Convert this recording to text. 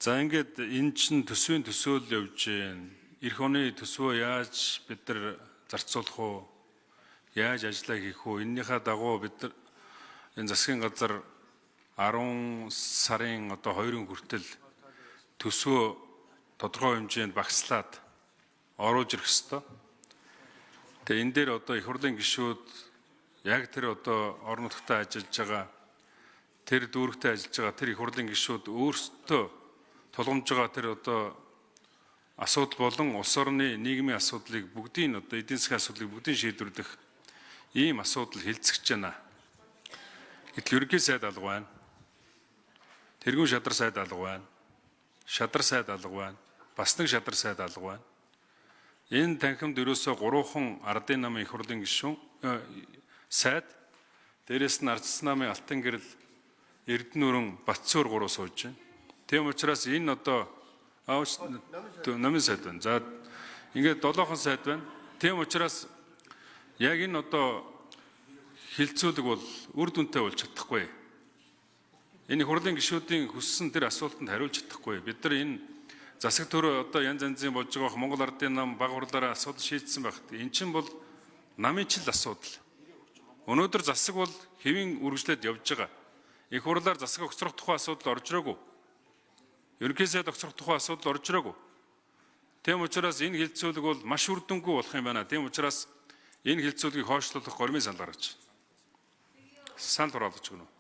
За ингээд энэ чинь төсвийн төсөөл явж байна. Эх оны төсвөө яаж бид нар зарцуулах уу? Яаж ажиллаа хийх үү? Эннийхээ дагуу бид нар энэ засгийн газар 10 сарын одоо 2-ын хүртэл төсвөө тодорхой хэмжээнд багслаад оруулж ирэх ёстой. Тэгээ энэ дээр одоо их хурлын гишүүд яг тэр одоо орон нутгад ажиллаж байгаа тэр дүүрэгтэй ажиллаж байгаа тэр их хурлын гишүүд өөрсдөө тулгамж байгаа тэр одоо асуудал болон улс орны нийгмийн асуудлыг бүгдийн одоо эдийн засгийн асуудлыг бүгдийн шийдвэрлэх ийм асуудал хилцэж байна. Гэтэл ерөнхий сайд алга байна. Тэргүүн шадар сайд алга байна. Шадар сайд алга байна. Бас нэг шадар сайд алга байна. Энэ танхимд ерөөсөө 3хан ардын намын их хурлын гишүүн сайд дээрээс нь ардчилсан намын алтан гэрэл Эрдэнэ-Өрөн Батцуур 3 сууж байна. Тийм учраас энэ одоо намын сайд байна. За ингээд 7хан сайд байна. Тийм учраас яг энэ одоо хилцүүлэг бол үр дүнтэй болж чадахгүй. Энэ их хурлын гишүүдийн хүссэн тэр асуултанд хариулж чадахгүй. Бид нар энэ засаг төр одоо янз янзын болж байгаа Монгол Ардын нам баг хурлаараа асуудал шийдсэн багт. Энэ чинь бол намын чил асуудал. Өнөөдөр засаг бол хэвийн үргэлжлээд явж байгаа. Их хурлаар засаг огцрох тухай асуудал орж ирээгүй. Ерөнхий сайд огцрох тухай асуудал орж ирээгүй. Тийм учраас энэ хилцүүлэг бол маш үр дүнгүй болох юм байна. Тийм учраас энэ хилцүүлгийг хойшлуулах гормын санал гаргаж. Санал хураалж өгнө.